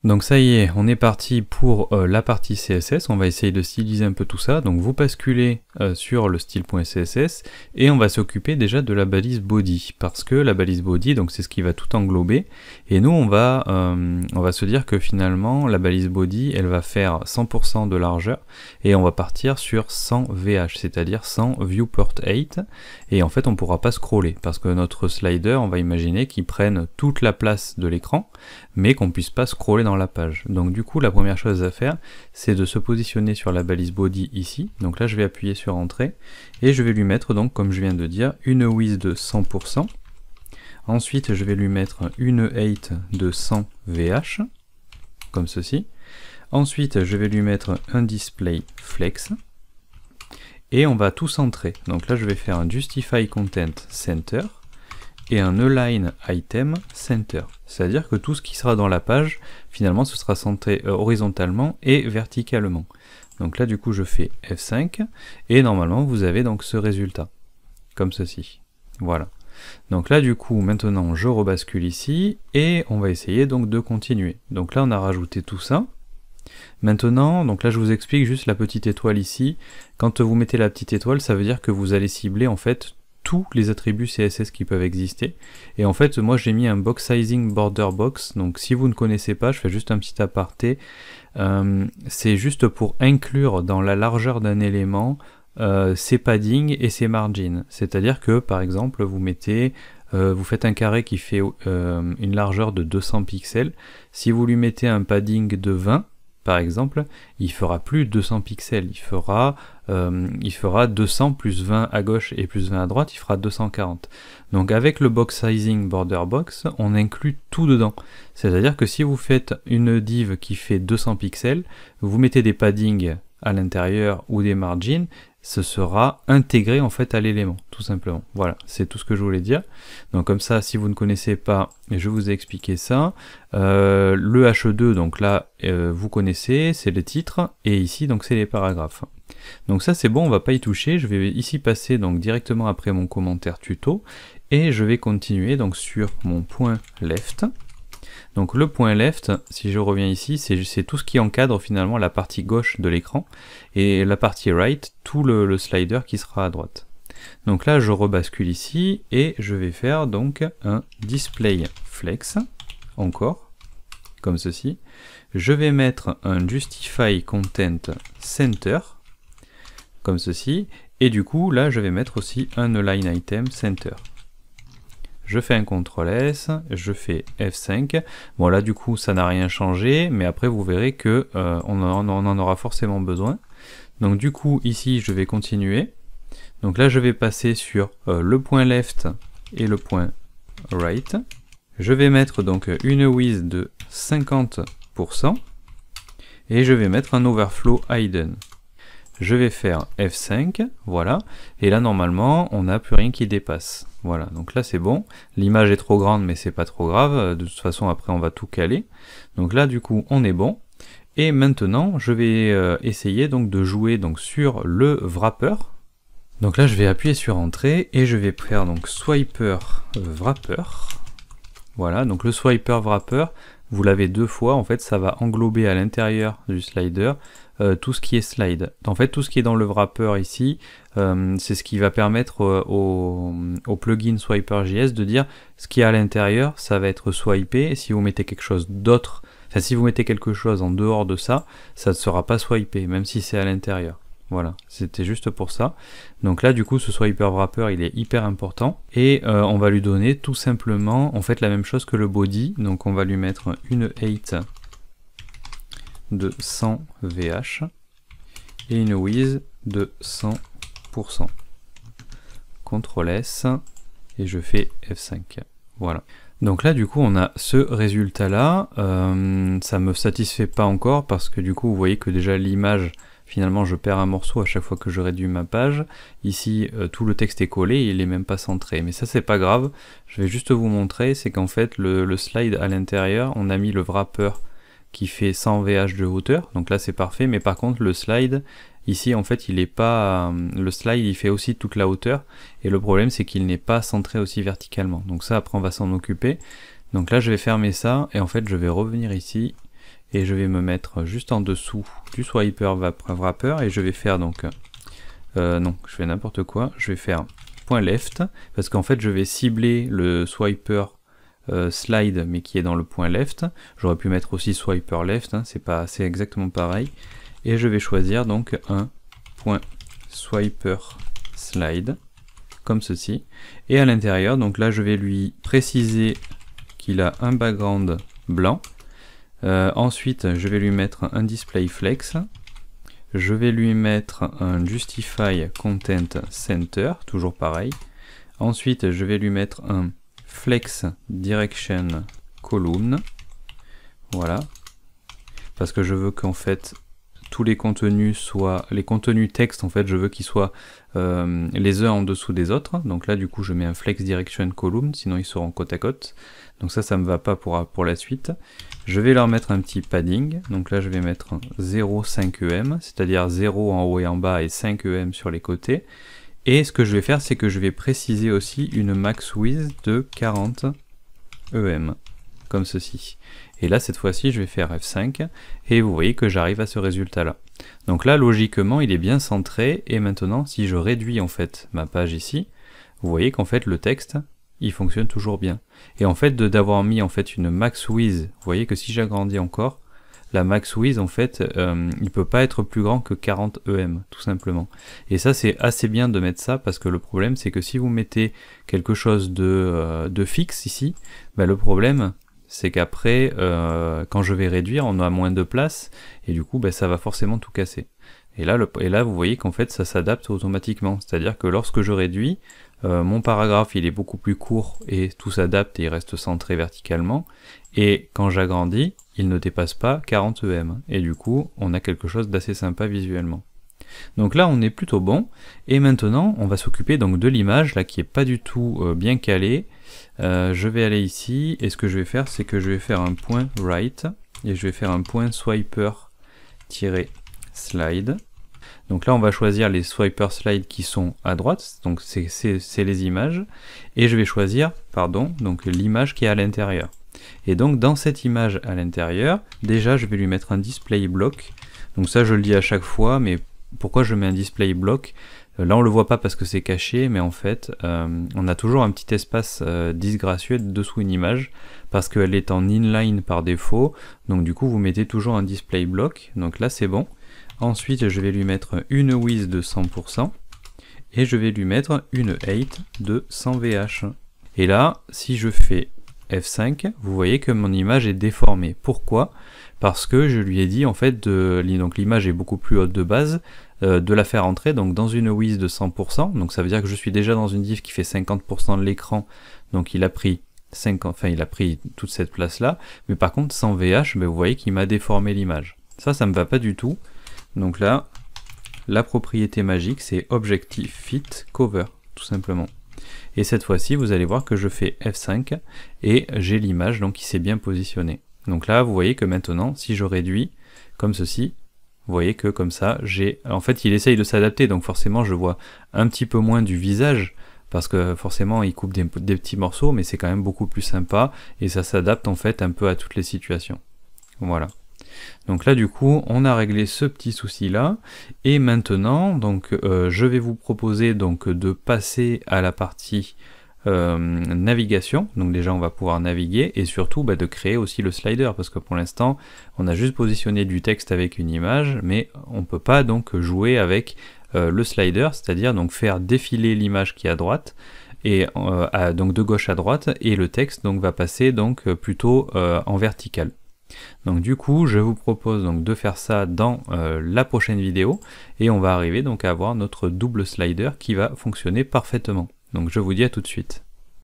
Donc ça y est, on est parti pour la partie CSS, on va essayer de styliser un peu tout ça. Donc vous basculez sur le style.css et on va s'occuper déjà de la balise body, parce que la balise body, donc c'est ce qui va tout englober, et nous on va se dire que finalement la balise body, elle va faire 100% de largeur, et on va partir sur 100 VH, c'est-à-dire 100 viewport 8, et en fait on ne pourra pas scroller, parce que notre slider, on va imaginer qu'il prenne toute la place de l'écran, mais qu'on puisse pas scroller dans la page. Donc du coup, la première chose à faire, c'est de se positionner sur la balise body ici. Donc là, je vais appuyer sur Entrée, et je vais lui mettre, donc comme je viens de dire, une width de 100%. Ensuite, je vais lui mettre une height de 100 VH, comme ceci. Ensuite, je vais lui mettre un display flex, et on va tout centrer. Donc là, je vais faire un justify content center, et un align item center, c'est-à-dire que tout ce qui sera dans la page, finalement ce sera centré horizontalement et verticalement. Donc là du coup je fais F5, et normalement vous avez donc ce résultat, comme ceci. Voilà. Donc là du coup maintenant je rebascule ici, et on va essayer donc de continuer. Donc là on a rajouté tout ça. Maintenant, donc là je vous explique juste la petite étoile ici. Quand vous mettez la petite étoile, ça veut dire que vous allez cibler en fait tous les attributs CSS qui peuvent exister. Et en fait, moi j'ai mis un box sizing border box. Donc si vous ne connaissez pas, je fais juste un petit aparté. C'est juste pour inclure dans la largeur d'un élément ses paddings et ses margins. C'est-à-dire que par exemple, vous mettez vous faites un carré qui fait une largeur de 200 pixels. Si vous lui mettez un padding de 20, par exemple, il fera plus 200 pixels, il fera 200 plus 20 à gauche et plus 20 à droite, il fera 240. Donc avec le box sizing border box, on inclut tout dedans. C'est-à-dire que si vous faites une div qui fait 200 pixels, vous mettez des paddings à l'intérieur ou des margins, ce sera intégré en fait à l'élément, tout simplement. Voilà, c'est tout ce que je voulais dire. Donc comme ça, si vous ne connaissez pas, je vous ai expliqué ça. Le H2, donc là, vous connaissez, c'est le titre, et ici, donc c'est les paragraphes. Donc ça c'est bon, on va pas y toucher. Je vais ici passer donc directement après mon commentaire tuto, et je vais continuer donc sur mon point left. Donc le point left, si je reviens ici, c'est tout ce qui encadre finalement la partie gauche de l'écran, et la partie right, tout le slider qui sera à droite. Donc là je rebascule ici, et je vais faire donc un display flex, encore, comme ceci. Je vais mettre un justify content center, comme ceci, et du coup là je vais mettre aussi un align item center. Je fais un CTRL S, je fais F5. Bon là du coup ça n'a rien changé, mais après vous verrez que on en aura forcément besoin. Donc du coup ici je vais continuer. Donc là je vais passer sur le point left et le point right. Je vais mettre donc une width de 50%, et je vais mettre un overflow hidden. Je vais faire F5, voilà, et là normalement on n'a plus rien qui dépasse. Voilà, donc là c'est bon, l'image est trop grande mais c'est pas trop grave, de toute façon après on va tout caler. Donc là du coup on est bon, et maintenant je vais essayer donc de jouer donc sur le wrapper. Donc là je vais appuyer sur Entrée, et je vais faire donc swiper wrapper. Voilà, donc le swiper wrapper, vous l'avez deux fois, en fait ça va englober à l'intérieur du slider tout ce qui est slide. En fait tout ce qui est dans le wrapper ici, c'est ce qui va permettre au plugin Swiper.js de dire ce qui est à l'intérieur, ça va être swipé, et si vous mettez quelque chose d'autre, enfin si vous mettez quelque chose en dehors de ça, ça ne sera pas swipé, même si c'est à l'intérieur. Voilà, c'était juste pour ça. Donc là du coup ce swiper wrapper il est hyper important, et on va lui donner tout simplement en fait la même chose que le body. Donc on va lui mettre une height de 100 VH et une width de 100%. CTRL S, et je fais F5. Voilà. Donc là du coup on a ce résultat là. Ça me satisfait pas encore, parce que du coup vous voyez que déjà l'image, finalement je perds un morceau à chaque fois que je réduis ma page. Ici tout le texte est collé, et il est même pas centré, mais ça c'est pas grave. Je vais juste vous montrer, c'est qu'en fait le slide à l'intérieur, on a mis le wrapper qui fait 100 VH de hauteur, donc là c'est parfait, mais par contre le slide, ici en fait il est pas, le slide il fait aussi toute la hauteur, et le problème c'est qu'il n'est pas centré aussi verticalement, donc ça après on va s'en occuper. Donc là je vais fermer ça, et en fait je vais revenir ici, et je vais me mettre juste en dessous du swiper wrapper et je vais faire donc non, je fais n'importe quoi, je vais faire point left parce qu'en fait je vais cibler le swiper slide mais qui est dans le point left. J'aurais pu mettre aussi swiper left, hein, c'est exactement pareil, et je vais choisir donc un point swiper slide comme ceci, et à l'intérieur donc là je vais lui préciser qu'il a un background blanc. Ensuite je vais lui mettre un display flex, je vais lui mettre un justify content center, toujours pareil. Ensuite je vais lui mettre un flex direction column, voilà, parce que je veux qu'en fait tous les contenus soient, les contenus texte en fait je veux qu'ils soient les uns en dessous des autres, donc là du coup je mets un flex direction column, sinon ils seront côte à côte, donc ça me va pas pour la suite. Je vais leur mettre un petit padding, donc là je vais mettre 0,5 EM, c'est-à-dire 0 en haut et en bas et 5 EM sur les côtés. Et ce que je vais faire, c'est que je vais préciser aussi une max width de 40 EM, comme ceci. Et là, cette fois-ci, je vais faire F5, et vous voyez que j'arrive à ce résultat-là. Donc là, logiquement, il est bien centré, et maintenant, si je réduis en fait ma page ici, vous voyez qu'en fait, le texte, il fonctionne toujours bien. Et en fait, d'avoir mis en fait une max width, vous voyez que si j'agrandis encore, la max width en fait il peut pas être plus grand que 40 EM tout simplement, et ça c'est assez bien de mettre ça parce que le problème c'est que si vous mettez quelque chose de fixe ici, bah, le problème c'est qu'après quand je vais réduire on a moins de place et du coup bah, ça va forcément tout casser. Et là vous voyez qu'en fait ça s'adapte automatiquement, c'est à dire que lorsque je réduis mon paragraphe il est beaucoup plus court et tout s'adapte et il reste centré verticalement, et quand j'agrandis il ne dépasse pas 40 EM, et du coup on a quelque chose d'assez sympa visuellement. Donc là on est plutôt bon, et maintenant on va s'occuper donc de l'image là qui est pas du tout bien calée. Je vais aller ici, et ce que je vais faire c'est que je vais faire un point right, et je vais faire un point swiper-slide. Donc là on va choisir les swiper slide qui sont à droite, donc c'est les images, et je vais choisir, donc l'image qui est à l'intérieur. Et donc dans cette image à l'intérieur, déjà je vais lui mettre un display block. Donc ça je le dis à chaque fois, mais pourquoi je mets un display block? Là on le voit pas parce que c'est caché, mais en fait on a toujours un petit espace disgracieux dessous une image, parce qu'elle est en inline par défaut, donc du coup vous mettez toujours un display block, donc là c'est bon. Ensuite je vais lui mettre une width de 100%, et je vais lui mettre une height de 100 VH. Et là si je fais F5, vous voyez que mon image est déformée. Pourquoi? Parce que je lui ai dit en fait, donc l'image est beaucoup plus haute de base, de la faire entrer donc dans une width de 100%, donc ça veut dire que je suis déjà dans une div qui fait 50% de l'écran, donc il a pris toute cette place là, mais par contre sans VH, vous voyez qu'il m'a déformé l'image. Ça me va pas du tout, donc là, la propriété magique c'est Objective Fit Cover, tout simplement. Et cette fois-ci, vous allez voir que je fais F5 et j'ai l'image donc qui s'est bien positionnée. Donc là, vous voyez que maintenant, si je réduis comme ceci, vous voyez que comme ça, en fait, il essaye de s'adapter, donc forcément, je vois un petit peu moins du visage, parce que forcément, il coupe des petits morceaux, mais c'est quand même beaucoup plus sympa, et ça s'adapte en fait un peu à toutes les situations. Voilà. Donc là du coup on a réglé ce petit souci là, et maintenant donc je vais vous proposer donc de passer à la partie navigation. Donc déjà on va pouvoir naviguer, et surtout de créer aussi le slider, parce que pour l'instant on a juste positionné du texte avec une image, mais on peut pas donc jouer avec le slider, c'est-à-dire donc faire défiler l'image qui est à droite, et donc de gauche à droite, et le texte donc va passer donc plutôt en vertical. Donc du coup je vous propose donc de faire ça dans la prochaine vidéo, et on va arriver donc à avoir notre double slider qui va fonctionner parfaitement. Donc je vous dis à tout de suite.